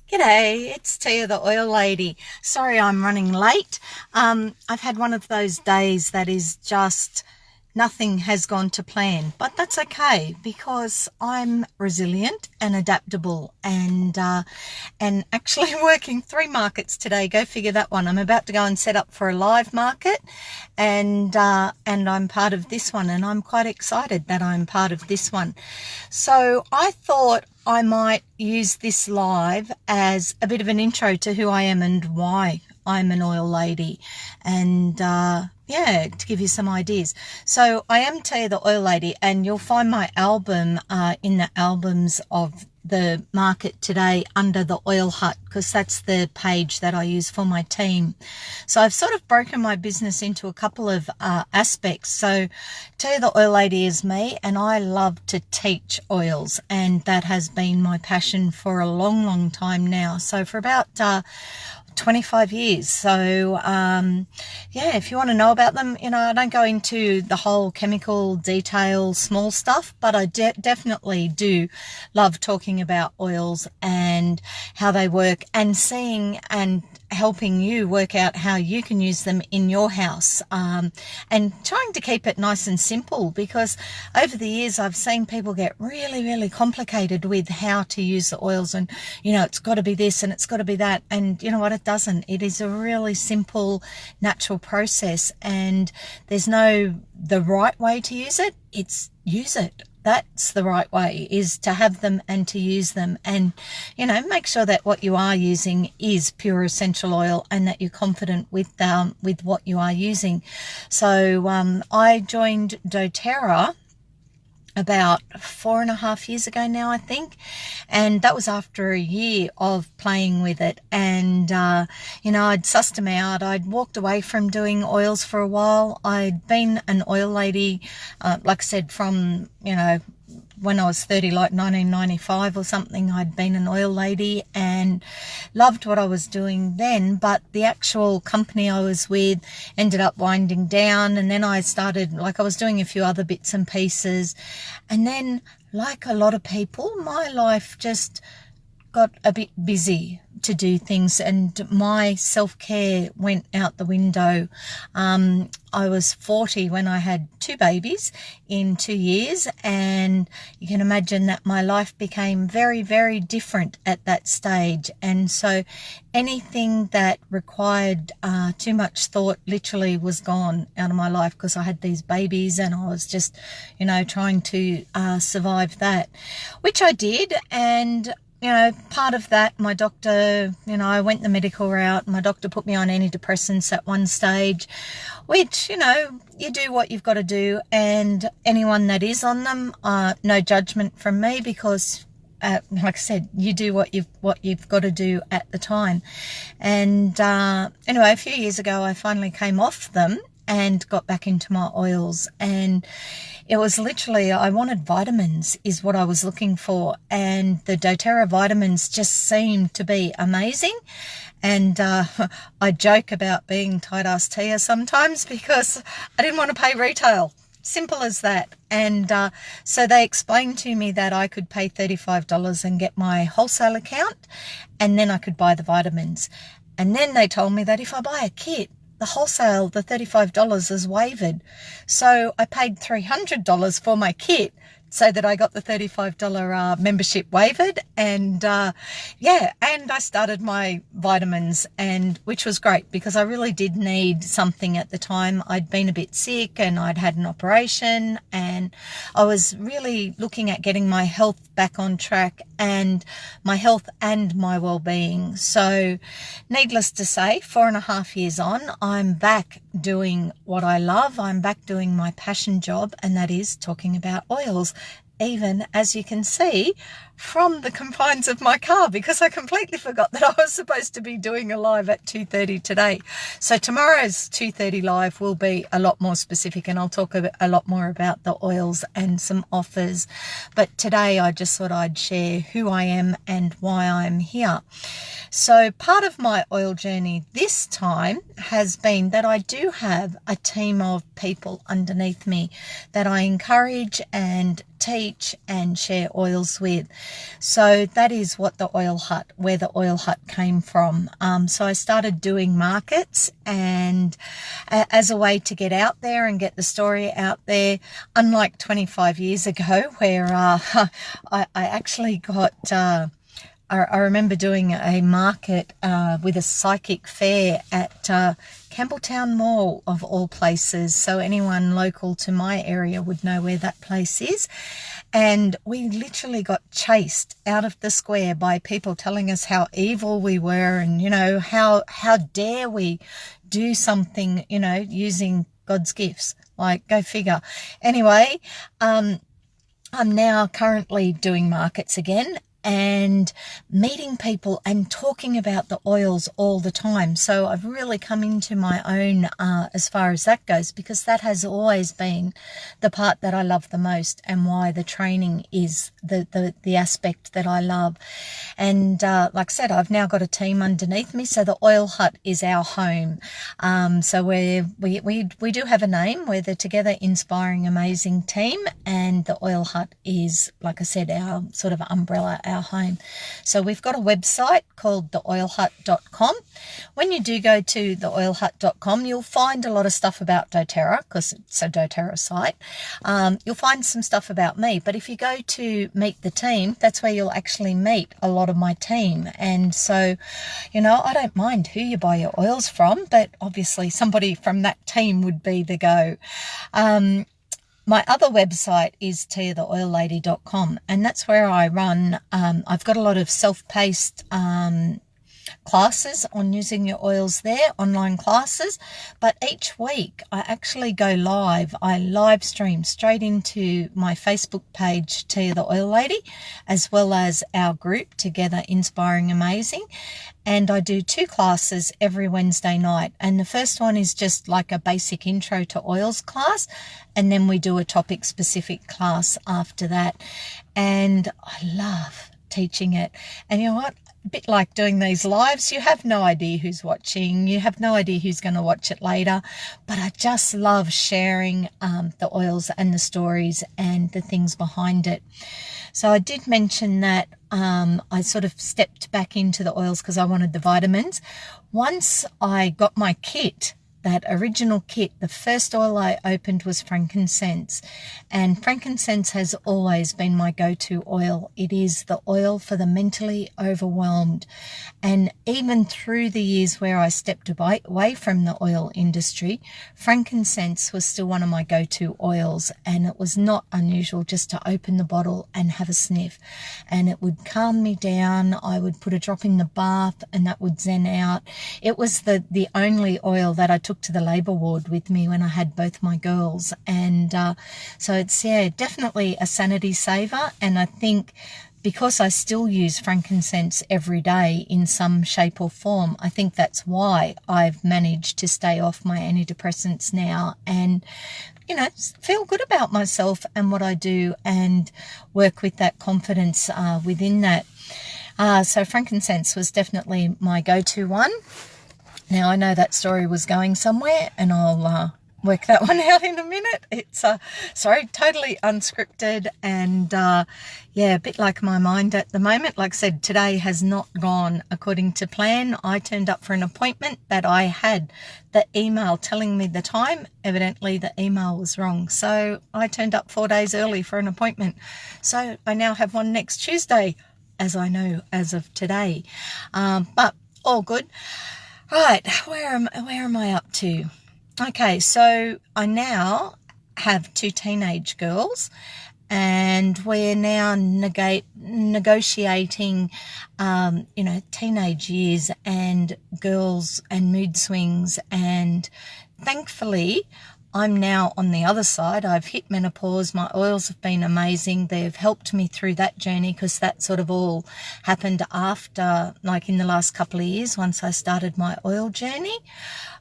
G'day, it's Tia the Oil Lady. Sorry I'm running late. I've had one of those days that is just nothing has gone to plan, but that's okay because I'm resilient and adaptable and actually working three markets today. Go figure that one. I'm about to go and set up for a live market and I'm part of this one, and I'm quite excited that I'm part of this one. So I thought I might use this live as a bit of an intro to who I am and why I'm an oil lady, and yeah, to give you some ideas. So I am Tia the Oil Lady, and you'll find my album in the albums of the market today under the Oil Hut, because that's the page that I use for my team. So I've sort of broken my business into a couple of aspects. So Tia the Oil Lady is me, and I love to teach oils, and that has been my passion for a long time now. So for about 25 years. So yeah, if you want to know about them, I don't go into the whole chemical detail small stuff, but I definitely do love talking about oils and how they work, and seeing and helping you work out how you can use them in your house, and trying to keep it nice and simple, because over the years I've seen people get really complicated with how to use the oils, and it's got to be this and it's got to be that, and you know what, it doesn't. It is a really simple natural process, and there's no the right way to use it. It's use it. That's the right way, is to have them and to use them, and make sure that what you are using is pure essential oil, and that you're confident with what you are using. So I joined doTERRA about 4.5 years ago now, I think, and that was after a year of playing with it. And I'd sussed them out. I'd walked away from doing oils for a while. I'd been an oil lady, like I said, from when I was 30, like 1995 or something. I'd been an oil lady and loved what I was doing then, but the actual company I was with ended up winding down, and then I started, I was doing a few other bits and pieces, and then, like a lot of people, my life just got a bit busy to do things, and my self-care went out the window. I was 40 when I had two babies in 2 years, and you can imagine that my life became very different at that stage. And so anything that required too much thought literally was gone out of my life, because I had these babies and I was just trying to survive that, which I did. And part of that, my doctor, I went the medical route. My doctor put me on antidepressants at one stage, which, you do what you've got to do. And anyone that is on them, no judgment from me, because like I said, you do what you've got to do at the time. And anyway, a few years ago, I finally came off them and got back into my oils, and it was literally, I wanted vitamins is what I was looking for, and the doTERRA vitamins just seemed to be amazing. And I joke about being tight-ass Tia sometimes, because I didn't want to pay retail. Simple as that. And so they explained to me that I could pay $35 and get my wholesale account, and then I could buy the vitamins. And then they told me that if I buy a kit, the wholesale, the $35 is waived. So I paid $300 for my kit so that I got the $35 membership waived. And yeah, and I started my vitamins, and which was great, because I really did need something at the time. I'd been a bit sick and I'd had an operation, and I was really looking at getting my health back on track, and my health and my well-being. So needless to say, 4.5 years on, I'm back doing what I love. I'm back doing my passion job, and that is talking about oils, even, as you can see, from the confines of my car, because I completely forgot that I was supposed to be doing a live at 2:30 today. So tomorrow's 2:30 live will be a lot more specific, and I'll talk a lot more about the oils and some offers. But today I just thought I'd share who I am and why I'm here. So part of my oil journey this time has been that I do have a team of people underneath me that I encourage and teach and share oils with. So that is what the oil hut, where the oil hut came from. So I started doing markets, and as a way to get out there and get the story out there, unlike 25 years ago where I actually got... I remember doing a market with a psychic fair at Campbelltown Mall, of all places. So anyone local to my area would know where that place is. And we literally got chased out of the square by people telling us how evil we were, and, you know, how dare we do something, you know, using God's gifts. Like, go figure. Anyway, I'm now currently doing markets again, and meeting people and talking about the oils all the time. So I've really come into my own as far as that goes, because that has always been the part that I love the most, and why the training is the aspect that I love. And like I said, I've now got a team underneath me, so the oil hut is our home. So we do have a name. We're the Together Inspiring Amazing Team, and the oil hut is, like I said, our sort of umbrella, our home. So we've got a website called theoilhut.com. When you do go to theoilhut.com, you'll find a lot of stuff about doTERRA, because it's a doTERRA site. You'll find some stuff about me, but if you go to meet the team, that's where you'll actually meet a lot of my team. And so, you know, I don't mind who you buy your oils from, but obviously somebody from that team would be the go. My other website is tiatheoillady.com, and that's where I run. I've got a lot of self-paced classes on using your oils there, online classes, but each week I actually go live. I live stream straight into my Facebook page, Tia the Oil Lady, as well as our group, Together Inspiring Amazing. And I do 2 classes every Wednesday night. And the first one is just like a basic intro to oils class. And then we do a topic specific class after that. And I love teaching it. And you know what? A bit like doing these lives, you have no idea who's watching. You have no idea who's going to watch it later. But I just love sharing the oils and the stories and the things behind it. So I did mention that I sort of stepped back into the oils because I wanted the vitamins. Once I got my kit, that original kit, the first oil I opened was frankincense. And frankincense has always been my go-to oil. It is the oil for the mentally overwhelmed. And even through the years where I stepped away from the oil industry, frankincense was still one of my go-to oils. And it was not unusual just to open the bottle and have a sniff. And it would calm me down. I would put a drop in the bath and that would zen out. It was the only oil that I took to the labour ward with me when I had both my girls. And so it's, yeah, definitely a sanity saver. And I think because I still use frankincense every day in some shape or form, I think that's why I've managed to stay off my antidepressants now and, you know, feel good about myself and what I do and work with that confidence within that. So frankincense was definitely my go-to one. Now, I know that story was going somewhere, and I'll work that one out in a minute. It's, totally unscripted, and, yeah, a bit like my mind at the moment. Like I said, today has not gone according to plan. I turned up for an appointment, but I had the email telling me the time. Evidently, the email was wrong. So I turned up 4 days early for an appointment. So I now have one next Tuesday, as I know as of today. But all good. Right, where am I up to? Okay, so I now have 2 teenage girls, and we're now negotiating, teenage years and girls and mood swings, and thankfully I'm now on the other side. I've hit menopause. My oils have been amazing. They've helped me through that journey because that sort of all happened after, like in the last couple of years, once I started my oil journey.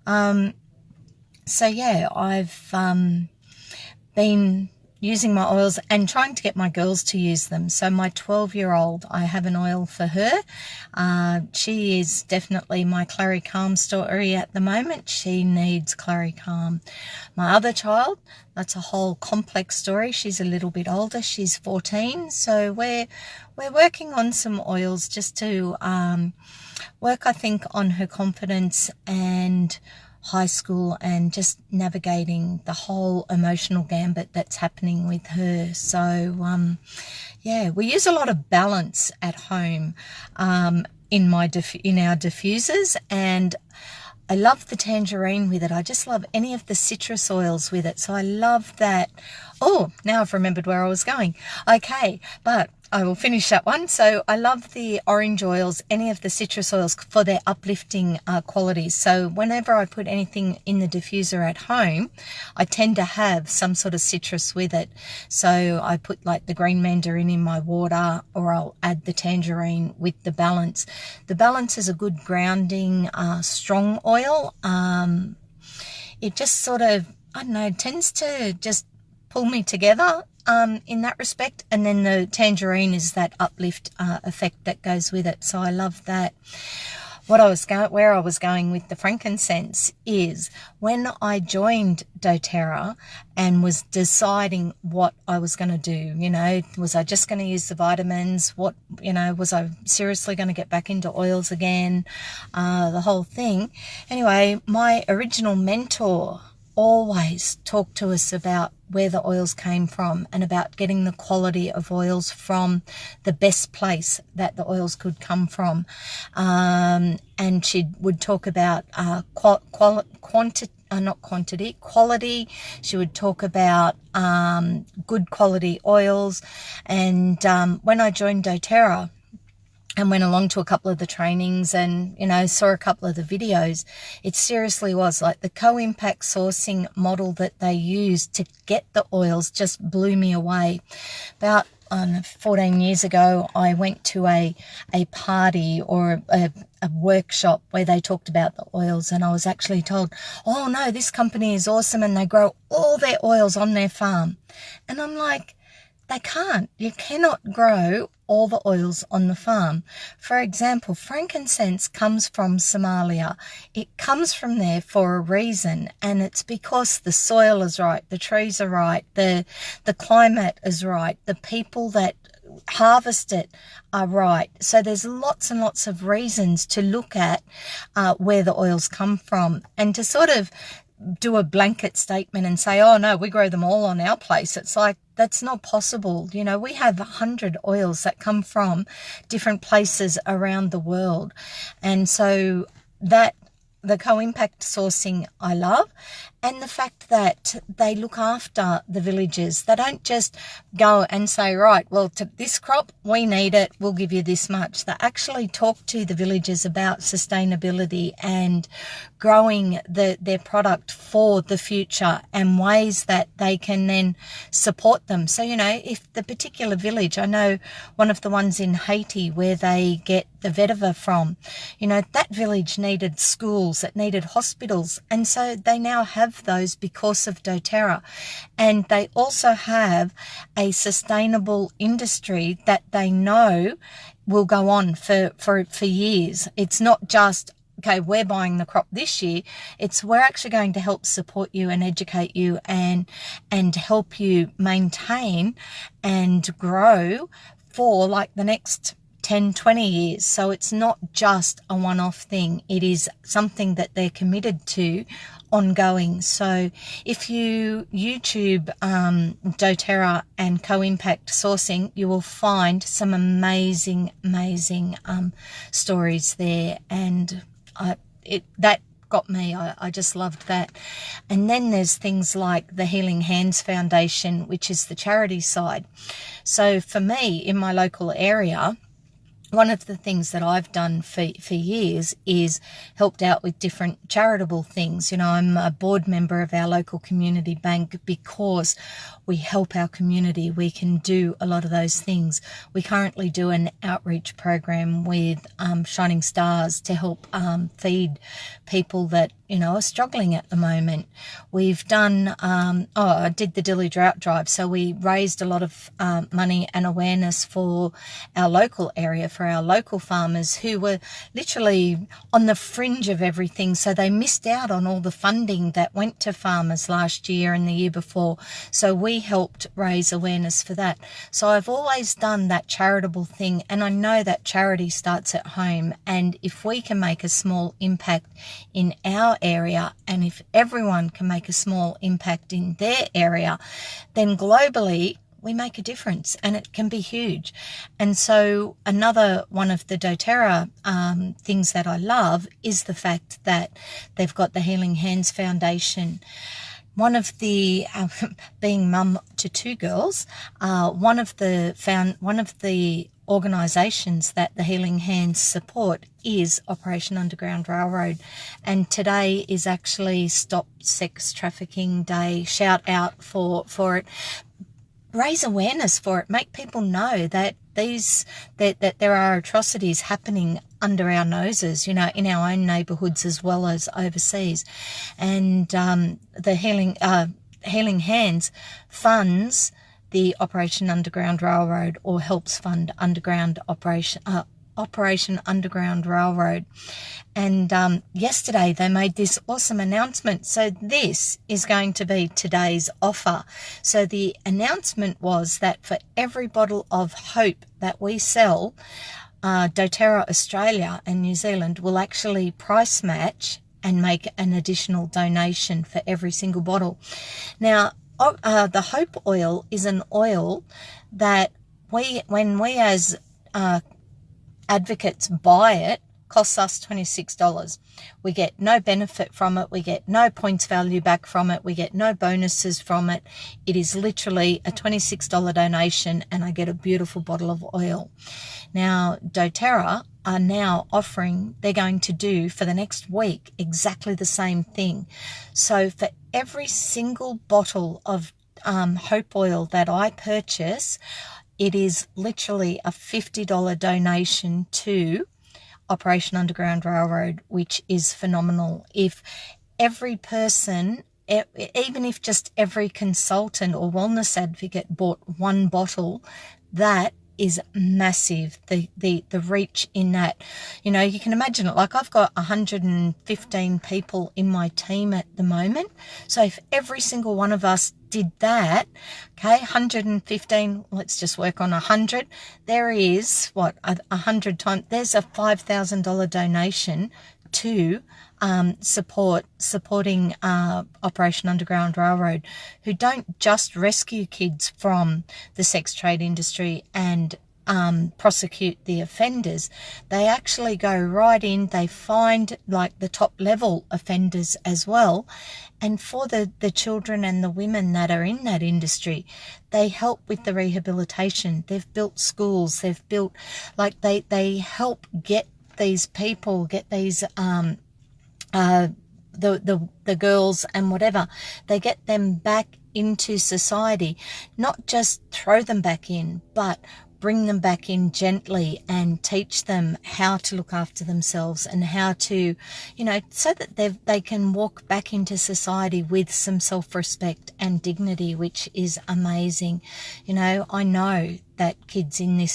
So yeah, I've been using my oils and trying to get my girls to use them. So my 12-year-old, I have an oil for her. She is definitely my Clary Calm story at the moment. She needs Clary Calm. My other child, that's a whole complex story. She's a little bit older. She's 14. So we're working on some oils just to work, I think, on her confidence and high school and just navigating the whole emotional gambit that's happening with her. So yeah, we use a lot of balance at home in our diffusers, and I love the tangerine with it. I just love any of the citrus oils with it. So I love that. Oh, now I've remembered where I was going. Okay, but I will finish that one. So I love the orange oils, any of the citrus oils for their uplifting qualities. So whenever I put anything in the diffuser at home, I tend to have some sort of citrus with it. So I put like the green mandarin in my water, or I'll add the tangerine with the balance. The balance is a good grounding, strong oil. It just sort of, I don't know, tends to just pull me together in that respect. And then the tangerine is that uplift effect that goes with it. So I love that. Where I was going with the frankincense is when I joined doTERRA and was deciding what I was going to do. You know, was I just going to use the vitamins? What, you know, was I seriously going to get back into oils again? The whole thing. Anyway, my original mentor always talked to us about where the oils came from and about getting the quality of oils from the best place that the oils could come from. And she would talk about quality. She would talk about good quality oils. And when I joined doTERRA and went along to a couple of the trainings and, you know, saw a couple of the videos, it seriously was like the co-impact sourcing model that they used to get the oils just blew me away. About 14 years ago, I went to a party or a workshop where they talked about the oils, and I was actually told, oh no, this company is awesome and they grow all their oils on their farm. And I'm like, they can't. You cannot grow all the oils on the farm. For example, frankincense comes from Somalia. It comes from there for a reason, and it's because the soil is right, the trees are right, the climate is right, the people that harvest it are right. So there's lots and lots of reasons to look at where the oils come from, and to sort of do a blanket statement and say, oh no, we grow them all on our place. It's like, that's not possible. You know, we have 100 oils that come from different places around the world. And so that the co-impact sourcing I love, and the fact that they look after the villages. They don't just go and say, right, well, to this crop, we need it, we'll give you this much. They actually talk to the villages about sustainability and growing their product for the future and ways that they can then support them. So, you know, if the particular village, I know one of the ones in Haiti where they get the vetiver from, you know, that village needed schools, it needed hospitals, and so they now have those because of doTERRA. And they also have a sustainable industry that they know will go on for years. It's not just, okay, we're buying the crop this year. It's we're actually going to help support you and educate you and help you maintain and grow for like the next 10, 20 years. So it's not just a one-off thing. It is something that they're committed to ongoing. So if you YouTube doTERRA and co-impact sourcing, you will find some amazing stories there. And that got me. I just loved that. And then there's things like the Healing Hands Foundation, which is the charity side. So for me, in my local area, one of the things that I've done for years is helped out with different charitable things. You know, I'm a board member of our local community bank because we help our community. We can do a lot of those things. We currently do an outreach program with Shining Stars to help feed people that are struggling at the moment. We've done, I did the Dilly Drought Drive, so we raised a lot of money and awareness for our local area, for our local farmers who were literally on the fringe of everything, so they missed out on all the funding that went to farmers last year and the year before. So we helped raise awareness for that. So I've always done that charitable thing, and I know that charity starts at home, and if we can make a small impact in our area, and if everyone can make a small impact in their area, then globally we make a difference, and it can be huge. And so another one of the doTERRA things that I love is the fact that they've got the Healing Hands Foundation. One of the, being mum to two girls, one of the organisations that the Healing Hands support is Operation Underground Railroad, and today is actually Stop Sex Trafficking Day. Shout out for it. Raise awareness for it. Make people know that that there are atrocities happening under our noses, in our own neighbourhoods as well as overseas. And the Healing Hands funds the Operation Underground Railroad, or helps fund Operation Underground Railroad. And yesterday they made this awesome announcement. So this is going to be today's offer. So the announcement was that for every bottle of hope that we sell, doTERRA Australia and New Zealand will actually price match and make an additional donation for every single bottle. Now, the Hope Oil is an oil that when we as advocates buy it, costs us $26. We get no benefit from it. We get no points value back from it. We get no bonuses from it. It is literally a $26 donation, and I get a beautiful bottle of oil. Now, doTERRA are now offering, they're going to do for the next week exactly the same thing. So for every single bottle of Hope Oil that I purchase, it is literally a $50 donation to Operation Underground Railroad, which is phenomenal. If every person, even if just every consultant or wellness advocate bought one bottle, that is massive. The reach in that, you can imagine it. Like, I've got 115 people in my team at the moment. So if every single one of us did that, okay, 115, let's just work on 100. There is 100 times, there's a $5,000 donation to supporting Operation Underground Railroad, who don't just rescue kids from the sex trade industry and prosecute the offenders. They actually go right in, they find like the top level offenders as well, and for the children and the women that are in that industry, they help with the rehabilitation. They've built schools, they've built, like, they help get these people, get these the girls and whatever, they get them back into society, not just throw them back in, but bring them back in gently and teach them how to look after themselves and how to, so that they can walk back into society with some self-respect and dignity, which is amazing. I know that kids in these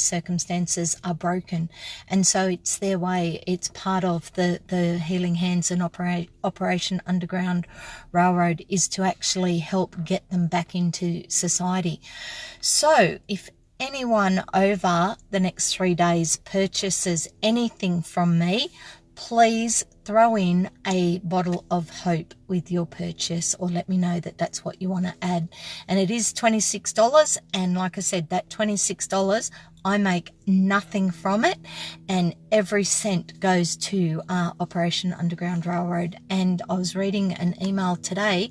circumstances are broken, and so it's their way. It's part of the Healing Hands and Operation Underground Railroad is to actually help get them back into society. So if anyone over the next 3 days purchases anything from me, please throw in a bottle of hope with your purchase, or let me know that that's what you want to add. And it is $26, and like I said, that $26, I make nothing from it, and every cent goes to Operation Underground Railroad. And I was reading an email today,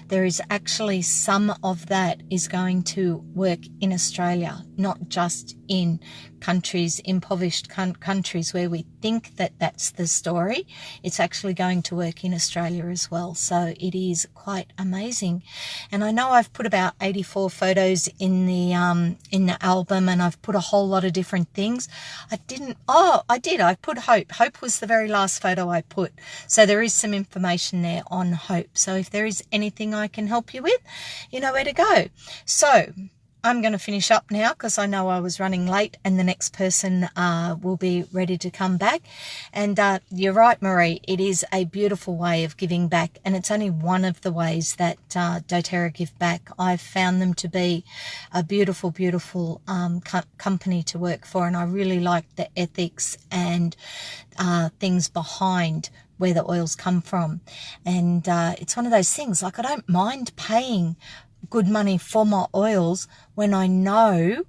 there is actually some of that is going to work in Australia, not just in countries, impoverished countries where we think that that's the story. It's actually going to work in Australia as well. So it is quite amazing. And I know I've put about 84 photos in the album, and I've put a whole whole lot of different things. I did. I put Hope. Hope was the very last photo I put. So there is some information there on Hope. So if there is anything I can help you with, you know where to go. So I'm going to finish up now because I know I was running late and the next person will be ready to come back. And you're right, Marie, it is a beautiful way of giving back, and it's only one of the ways that doTERRA give back. I've found them to be a beautiful, beautiful company to work for, and I really like the ethics and things behind where the oils come from. And it's one of those things, like I don't mind paying good money for my oils when I know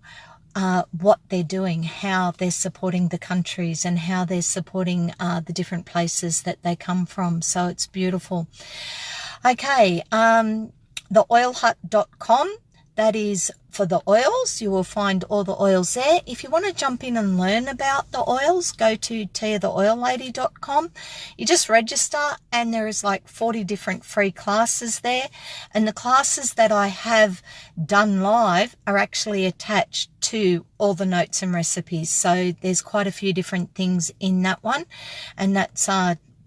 what they're doing, how they're supporting the countries and how they're supporting the different places that they come from. So it's beautiful. Okay, theoilhut.com. That is for the oils. You will find all the oils there. If you want to jump in and learn about the oils, go to tiatheoillady.com. You just register and there is like 40 different free classes there. And the classes that I have done live are actually attached to all the notes and recipes. So there's quite a few different things in that one. And that's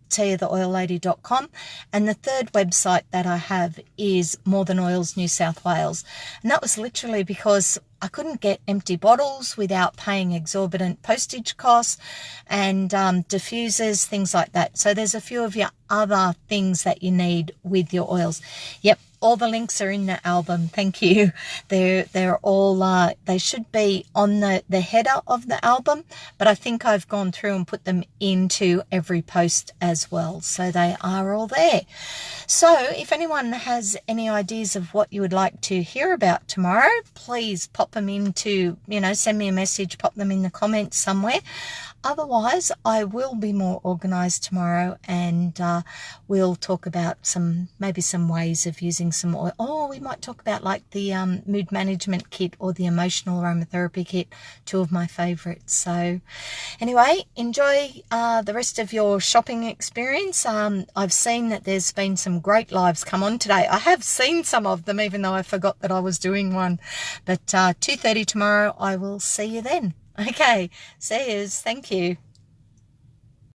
tiatheoillady.com. And the third website that I have is More Than Oils New South Wales, and that was literally because I couldn't get empty bottles without paying exorbitant postage costs and diffusers, things like that. So there's a few of your other things that you need with your oils. Yep, all the links are in the album. Thank you. They're all they should be on the header of the album, but I think I've gone through and put them into every post as well. So they are all there. So if anyone has any ideas of what you would like to hear about tomorrow, please pop them into, send me a message, pop them in the comments somewhere. Otherwise, I will be more organised tomorrow, and we'll talk about maybe some ways of using some oil. Oh, we might talk about like the mood management kit or the emotional aromatherapy kit, two of my favourites. So anyway, enjoy the rest of your shopping experience. I've seen that there's been some great lives come on today. I have seen some of them, even though I forgot that I was doing one. But 2:30 tomorrow, I will see you then. Okay, see yous. Thank you.